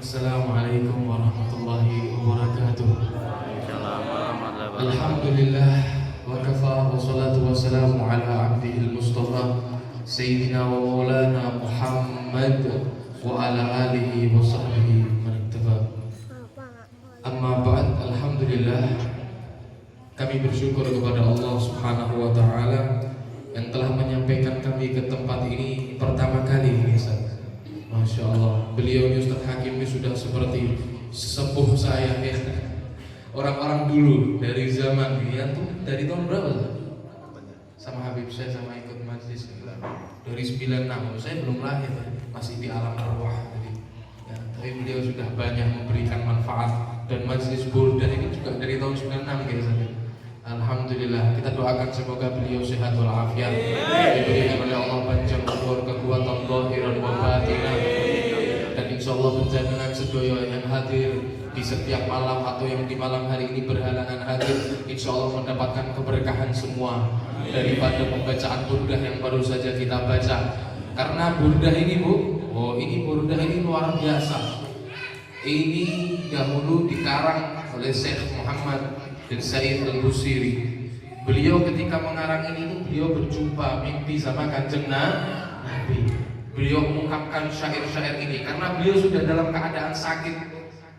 Assalamualaikum warahmatullahi wabarakatuh. Alhamdulillah wa kafa wa salatu wa salamu ala abdihil mustafa Sayyidina wa maulana Muhammad wa ala alihi wa sahbihi man ittafa. Amma ba'd, alhamdulillah, kami bersyukur kepada Allah subhanahu wa ta'ala yang telah menyampaikan kami ke tempat ini pertama kali ini, Ustaz. Masya Allah, beliau ini Ustaz Hakim ini sudah seperti sesepuh saya ya. Orang-orang dulu dari zaman dia tuh dari tahun berapa Ustaz? Sama Habib saya sama ikut majlis dari 96, saya belum lahir, masih di alam arwah tadi. Ya, tapi beliau sudah banyak memberikan manfaat dan majlis burdah ini juga dari tahun 96 gitu Ustaz. Alhamdulillah, kita doakan semoga beliau sehat walafiat, diberikan oleh Allah panjang umur, kekuatan zahiran wa batinan, dan insyaallah penjenengan sedoyo yang hadir di setiap malam atau yang di malam hari ini berhalangan hadir, insyaallah mendapatkan keberkahan semua daripada pembacaan burdah yang baru saja kita baca. Karena burdah ini burdah ini luar biasa. Ini dahulu dikarang oleh Syekh Muhammad bin Said Al-Busiri. Beliau ketika mengarang ini beliau berjumpa mimpi sama Kanjeng Nabi. Beliau mengungkapkan syair-syair ini karena beliau sudah dalam keadaan sakit.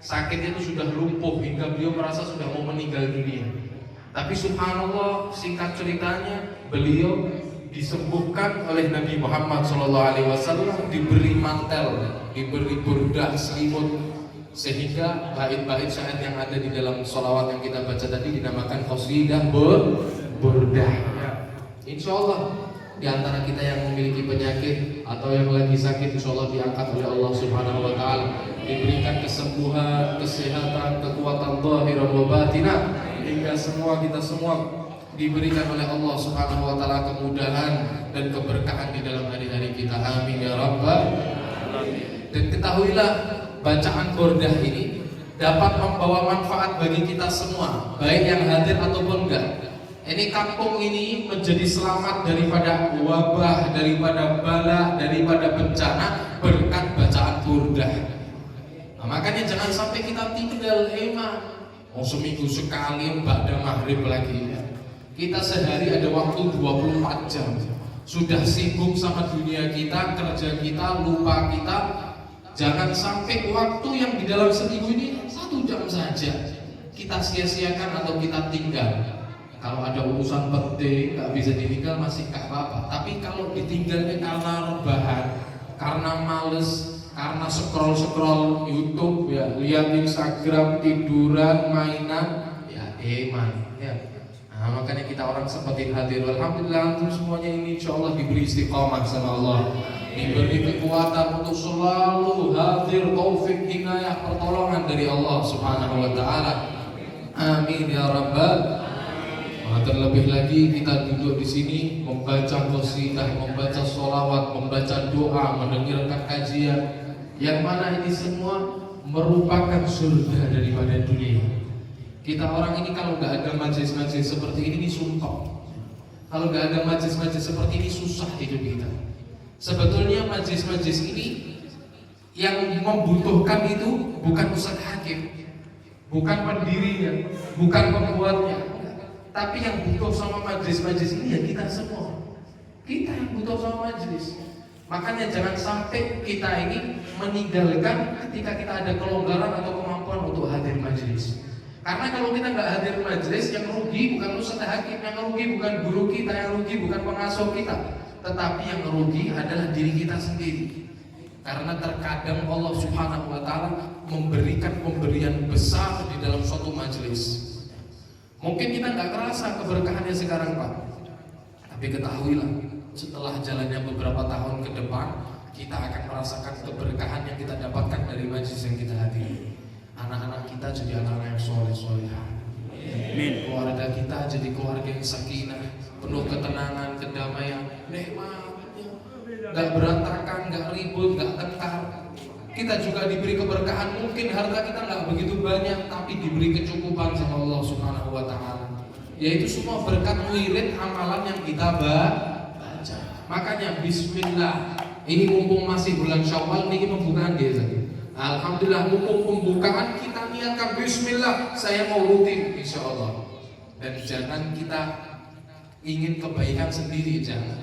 Sakitnya itu sudah lumpuh hingga beliau merasa sudah mau meninggal dunia. Tapi subhanallah, singkat ceritanya beliau disembuhkan oleh Nabi Muhammad SAW, diberi mantel, diberi burdah selimut, sehingga bait-bait syair yang ada di dalam sholawat yang kita baca tadi dinamakan qasidah burdah. Insya Allah di antara kita yang memiliki penyakit atau yang lagi sakit, insya Allah diangkat oleh Allah Subhanahu Wa Taala, diberikan kesembuhan, kesehatan, kekuatan zahiran wa batinan, hingga kita semua diberikan oleh Allah Subhanahu Wa Taala kemudahan dan keberkahan di dalam hari-hari kita. Amin ya Rabbal alamin. Dan ketahuilah, bacaan burdah ini dapat membawa manfaat bagi kita semua, baik yang hadir ataupun enggak. Ini kampung ini menjadi selamat daripada wabah, daripada bala, daripada bencana berkat bacaan burdah. Nah, makanya jangan sampai kita tinggal seminggu sekali ba'da maghrib lagi. Kita sehari ada waktu 24 jam. Sudah sibuk sama dunia kita, kerja kita, lupa kita. Jangan sampai waktu yang di dalam seminggu ini 1 jam saja kita sia-siakan atau kita tinggal. Kalau ada urusan penting nggak bisa ditinggal masih nggak apa-apa. Tapi kalau ditinggalnya karena rebahan, karena males, karena scroll YouTube, ya lihat Instagram, tiduran, mainan, ya ya. Nah, makanya kita orang seperti hadir. Alhamdulillah untuk semuanya ini insya Allah diberi istiqomah sama Allah, diberi kekuatan untuk selalu hadir, taufik, hinayah, pertolongan dari Allah Subhanahu Wa Taala. Amin ya Rabbal. Nah, terlebih lagi kita duduk di sini membaca qasidah, membaca sholawat, membaca doa, mendengarkan kajian, yang mana ini semua merupakan surga daripada dunia. Kita orang ini kalau nggak ada majlis-majlis seperti ini sumpah. Kalau nggak ada majlis-majlis seperti ini susah hidup kita. Sebetulnya majlis-majlis ini yang membutuhkan itu bukan Ustaz Hakim, bukan pendirinya, bukan pembuatnya, tapi yang butuh sama majlis-majlis ini ya kita semua. Kita yang butuh sama majlis. Makanya jangan sampai kita ini meninggalkan ketika kita ada kelonggaran atau kemampuan untuk hadir majlis. Karena kalau kita nggak hadir majlis, yang rugi bukan Ustaz Hakim, yang rugi bukan guru kita, yang rugi bukan pengasuh kita, tetapi yang rugi adalah diri kita sendiri. Karena terkadang Allah Subhanahu Wa Taala memberikan pemberian besar di dalam suatu majlis. Mungkin kita nggak kerasa keberkahannya sekarang Pak, tapi ketahuilah setelah jalannya beberapa tahun ke depan, kita akan merasakan keberkahan yang kita dapatkan dari majlis yang kita hadiri. Anak-anak kita jadi anak-anak yang soleh-solehah. Keluarga kita jadi keluarga yang sakinah, penuh ketenangan, kedamaian, nikmatnya, nggak berantakan, nggak ribut, nggak tengkar. Kita juga diberi keberkahan, mungkin harta kita nggak begitu banyak, tapi diberi kecukupan sama Allah Subhanahu Wa Taala. Yaitu semua berkat wirid amalan yang kita baca. Makanya Bismillah, ini mumpung masih bulan Syawal, ini pembukaan dia tadi. Alhamdulillah, mumpung pembukaan kita niatkan Bismillah, saya mau rutin insya Allah. Dan jangan kita ingin kebaikan sendiri, jangan.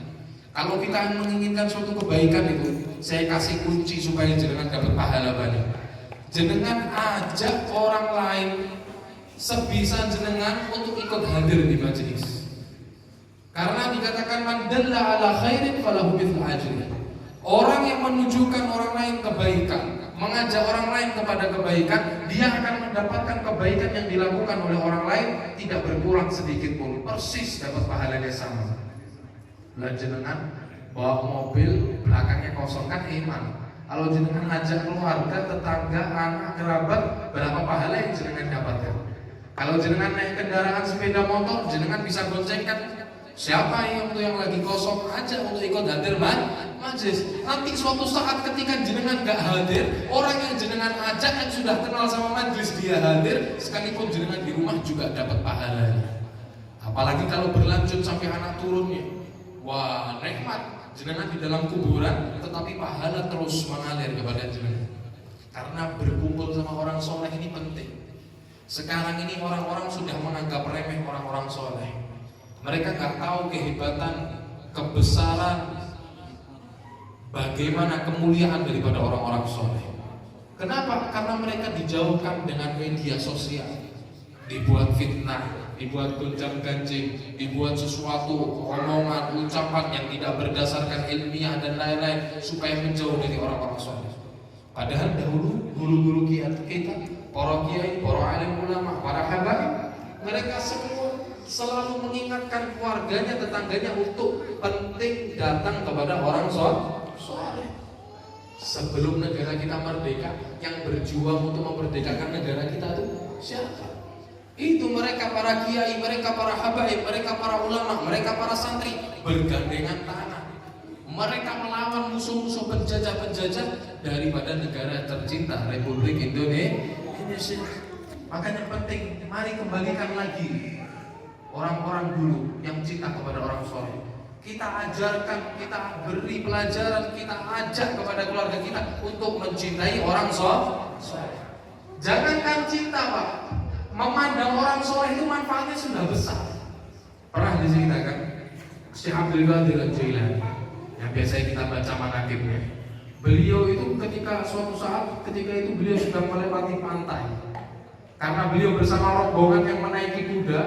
Kalau kita menginginkan suatu kebaikan itu, saya kasih kunci supaya jenengan dapat pahala banyak. Jenengan ajak orang lain sebisa jenengan untuk ikut hadir di majelis. Karena dikatakan man dalla ala khairin falahu mithlu ajri. Orang yang menunjukkan orang lain kebaikan, mengajak orang lain kepada kebaikan, dia akan mendapatkan kebaikan yang dilakukan oleh orang lain tidak berkurang sedikit pun, persis dapat pahalanya sama. Lah jenengan bawa mobil belakangnya kosong kan iman. Kalau jenengan ngajak keluarga, tetangga, anak, kerabat, berapa pahala yang jenengan dapatkan? Kalau jenengan naik kendaraan sepeda motor, jenengan bisa goncengkan siapa yang lagi kosong aja untuk ikut hadir majelis. Nanti suatu saat ketika jenengan gak hadir, orang yang jenengan ajak yang sudah kenal sama majelis dia hadir, sekalipun jenengan di rumah juga dapat pahalanya. Apalagi kalau berlanjut sampai anak turunnya, wah nikmat. Jenengan di dalam kuburan, tetapi pahala terus mengalir kepada jenengan. Karena berkumpul sama orang soleh ini penting. Sekarang ini orang-orang sudah menganggap remeh orang-orang soleh. Mereka gak tahu kehebatan, kebesaran, bagaimana kemuliaan daripada orang-orang soleh. Kenapa? Karena mereka dijauhkan dengan media sosial. Dibuat fitnah, dibuat gonjang-ganjing, dibuat sesuatu omongan, ucapan yang tidak berdasarkan ilmiah dan lain-lain supaya menjauh dari orang-orang soleh. Padahal dahulu guru-guru kita, para kiai, para alim ulama, para habaib, mereka semua selalu mengingatkan keluarganya, tetangganya untuk penting datang kepada orang soleh. Sebelum negara kita merdeka, yang berjuang untuk memerdekakan negara kita itu siapa? Itu mereka para kiai, mereka para habaib, mereka para ulama, mereka para santri bergandengan tangan. Mereka melawan musuh-musuh penjajah-penjajah daripada negara tercinta Republik Indonesia. Makanya penting, mari kembalikan lagi orang-orang dulu yang cinta kepada orang soleh. Kita ajarkan, kita beri pelajaran, kita ajak kepada keluarga kita untuk mencintai orang soleh. Jangankan cinta Pak, memandang orang soleh itu manfaatnya sudah besar. Pernah diceritakan Syekh Abdul Qadir Al-Jailani yang biasanya kita baca manaqibnya. Beliau itu ketika suatu saat, ketika itu beliau sedang melewati pantai. Karena beliau bersama rombongan yang menaiki kuda,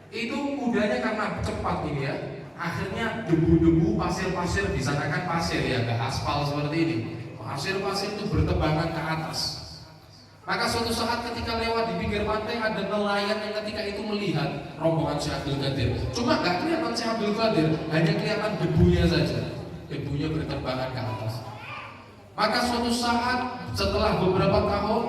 itu kudanya karena cepat ini ya, akhirnya debu-debu, pasir-pasir, di sana kan pasir ya, gak aspal seperti ini. Pasir-pasir itu bertebangan ke atas. Maka suatu saat ketika lewat di pinggir pantai, ada nelayan yang ketika itu melihat rombongan Syekh Abdul Qadir. Cuma gak kelihatan Syekh Abdul Qadir, hanya kelihatan debunya saja. Debunya berterbangan ke atas. Maka suatu saat setelah beberapa tahun,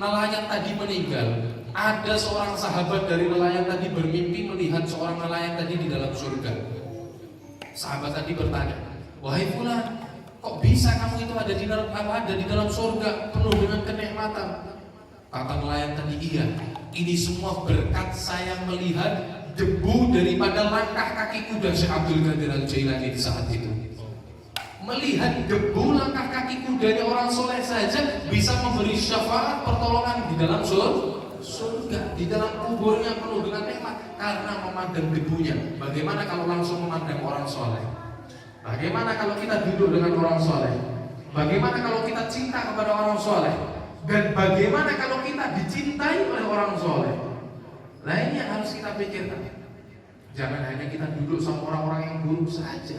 nelayan tadi meninggal. Ada seorang sahabat dari nelayan tadi bermimpi melihat seorang nelayan tadi di dalam surga. Sahabat tadi bertanya, wahai fulan, kok bisa kamu itu ada di dalam surga penuh dengan kenikmatan? Kata nelayan tadi, iya, ini semua berkat saya melihat debu daripada langkah kaki kuda Syekh Abdul Qadir Al-Jailani di saat itu. Melihat debu langkah kaki kudanya orang soleh saja bisa memberi syafaat pertolongan di dalam surga, di dalam kuburnya penuh dengan nikmat karena memandang debunya. Bagaimana kalau langsung memandang orang soleh? Bagaimana kalau kita duduk dengan orang soleh? Bagaimana kalau kita cinta kepada orang soleh? Dan bagaimana kalau kita dicintai oleh orang soleh? Nah ini yang harus kita pikirkan. Jangan hanya kita duduk sama orang-orang yang buruk saja,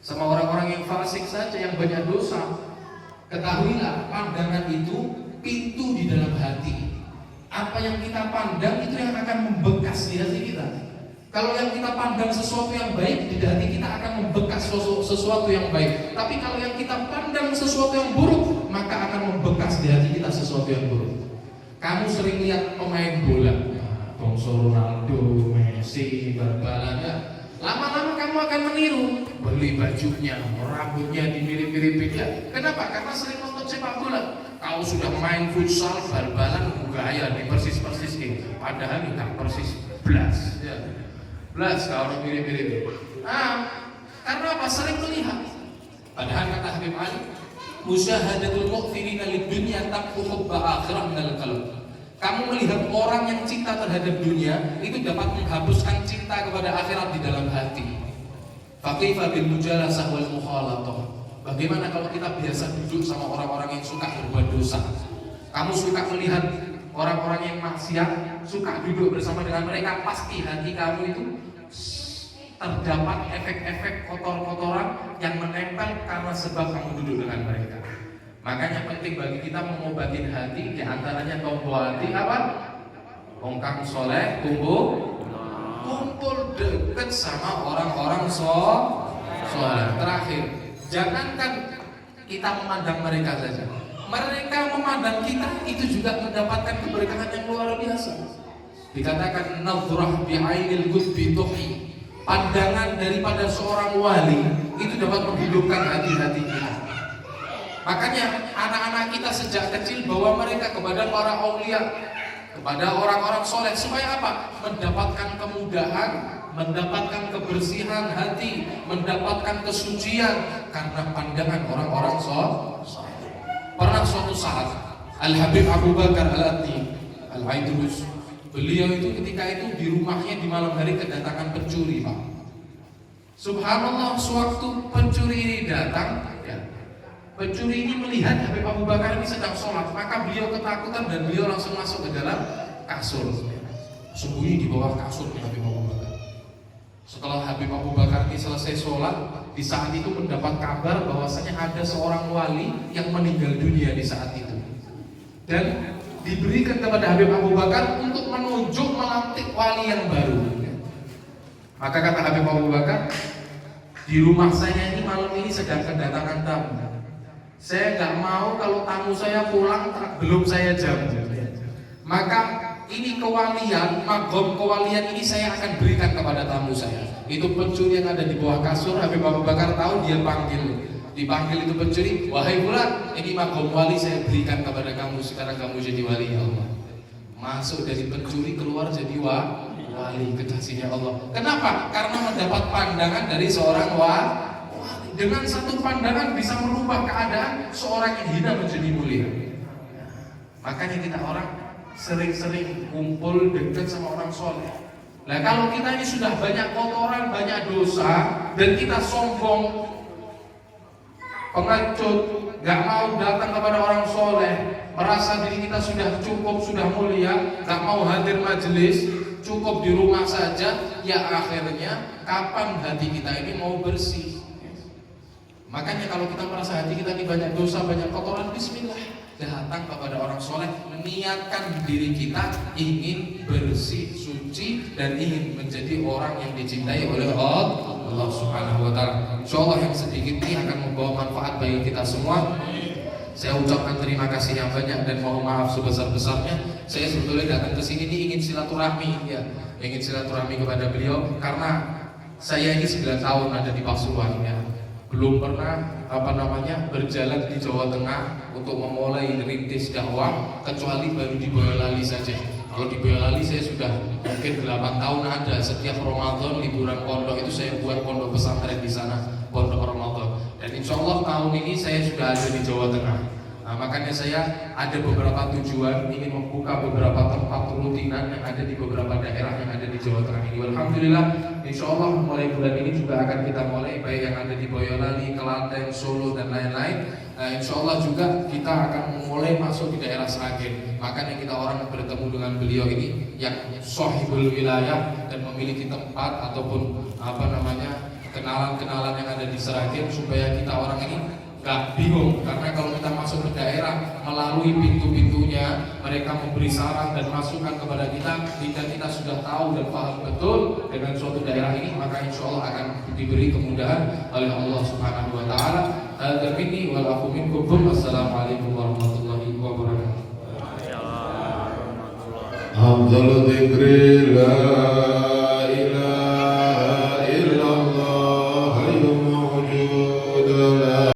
sama orang-orang yang fasik saja, yang banyak dosa. Ketahuilah, pandangan itu pintu di dalam hati. Apa yang kita pandang itu yang akan membekas di hati kita. Kalau yang kita pandang sesuatu yang baik, di hati kita akan membekas sesuatu yang baik. Tapi kalau yang kita pandang sesuatu yang buruk, maka akan membekas di hati kita sesuatu yang buruk. Kamu sering lihat pemain bola, bongso Ronaldo, Messi, Barbala, ya. Lama-lama kamu akan meniru, beli bajunya, rambutnya dimirip-miripin ya. Kenapa? Karena sering nonton sepak bola. Kau sudah main futsal, bal-balan, gaya di persis-persis ini. Padahal tidak persis belas. Ya. Belas kalau mirip-mirip. Karena apa? Sering melihat. Padahal kata Habib Ali, musyahadatul mu'thirina lid dunya taqfu hubba akhirah minal qalb. Kamu melihat orang yang cinta terhadap dunia itu dapat menghapuskan cinta kepada akhirat di dalam hati. Faqaifa bil mujalasah wal mukhalatah. Bagaimana kalau kita biasa duduk sama orang-orang yang suka berbuat dosa? Kamu suka melihat orang-orang yang maksiat, suka duduk bersama dengan mereka, pasti hati kamu itu terdapat efek-efek kotor-kotoran yang menempel karena sebab kamu duduk dengan mereka. Makanya penting bagi kita mengobati hati, diantaranya tombol hati apa? Ongkang soleh, kumpul dekat sama orang-orang soleh. Terakhir, jangankan kita memandang mereka saja, mereka memandang kita itu juga mendapatkan keberkahan yang luar biasa. Dikatakan nadhrah bi'ainil qutbi tuhi, pandangan daripada seorang wali itu dapat menghidupkan hati-hati kita. Makanya anak-anak kita sejak kecil bawa mereka kepada para aulia, kepada orang-orang soleh, supaya apa? Mendapatkan kemudahan, mendapatkan kebersihan hati, mendapatkan kesucian karena pandangan orang-orang soleh. Pernah suatu saat Al-Habib Abu Bakar Al-Ati Al-Aidrus, beliau itu ketika itu di rumahnya di malam hari kedatangan pencuri, Pak. Subhanallah, sewaktu pencuri ini datang, pencuri ini melihat Habib Abu Bakar ini sedang sholat, maka beliau ketakutan dan beliau langsung masuk ke dalam kasur, sembunyi di bawah kasurnya Habib Abu Bakar. Setelah Habib Abu Bakar ini selesai sholat, di saat itu mendapat kabar bahwasanya ada seorang wali yang meninggal dunia di saat itu, dan diberikan kepada Habib Abu Bakar untuk menunjuk melantik wali yang baru. Maka kata Habib Abu Bakar, di rumah saya ini malam ini sedang kedatangan tamu. Saya nggak mau kalau tamu saya pulang belum saya jamu. Maka ini kewalian, magom kewalian ini saya akan berikan kepada tamu saya. Itu pencuri yang ada di bawah kasur. Habib Abu Bakar tahu, dia dipanggil itu pencuri, wahai fulan, ini magom wali saya berikan kepada kamu, sekarang kamu jadi wali Allah. Masuk dari pencuri keluar jadi wali, kekasihnya Allah. Kenapa? Karena mendapat pandangan dari seorang wali. Dengan satu pandangan bisa merubah keadaan seorang yang hina menjadi mulia. Makanya kita orang sering-sering kumpul dekat sama orang soleh. Nah kalau kita ini sudah banyak kotoran, banyak dosa, dan kita sombong, pengecut, gak mau datang kepada orang soleh, merasa diri kita sudah cukup, sudah mulia, gak mau hadir majelis, cukup di rumah saja, ya akhirnya kapan hati kita ini mau bersih? Makanya kalau kita merasa hati kita ini banyak dosa, banyak kotoran, bismillah, datang kepada orang soleh, niatkan diri kita ingin bersih, suci, dan ingin menjadi orang yang dicintai oleh Allah Subhanahu wa Ta'ala. Insyaallah yang sedikit ini akan membawa manfaat bagi kita semua. Saya ucapkan terima kasih yang banyak dan mohon maaf sebesar-besarnya. Saya sebetulnya datang ke sini ini ingin silaturahmi, ingin silaturahmi kepada beliau karena saya ini 9 tahun ada di Pasuruan, belum pernah berjalan di Jawa Tengah untuk memulai rintis dakwah kecuali baru di Boyolali saja. Kalau di Boyolali saya sudah mungkin 8 tahun ada. Setiap Ramadan liburan pondok itu saya buat pondok pesantren di sana, pondok Ramadan. Dan insya Allah tahun ini saya sudah ada di Jawa Tengah. Nah, makanya saya ada beberapa tujuan ingin membuka beberapa tempat rutinan yang ada di beberapa daerah yang ada di Jawa Tengah ini. Alhamdulillah, insya Allah mulai bulan ini juga akan kita mulai, baik yang ada di Boyolali, Klaten, Solo dan lain-lain. Insya Allah juga kita akan mulai masuk di daerah Sragen. Makanya kita orang bertemu dengan beliau ini yang sahibul wilayah dan memiliki tempat ataupun kenalan-kenalan yang ada di Sragen supaya kita orang ini gak bingung, karena kalau kita masuk ke daerah melalui pintu-pintunya mereka memberi saran dan masukan kepada kita hingga kita sudah tahu dan paham betul dengan suatu daerah ini, maka insya Allah akan diberi kemudahan oleh Allah Subhanahu wa Ta'ala. Al-Ghafini wal-afu minkum. Assalamualaikum warahmatullahi wabarakatuh. Afdalu dzikrillah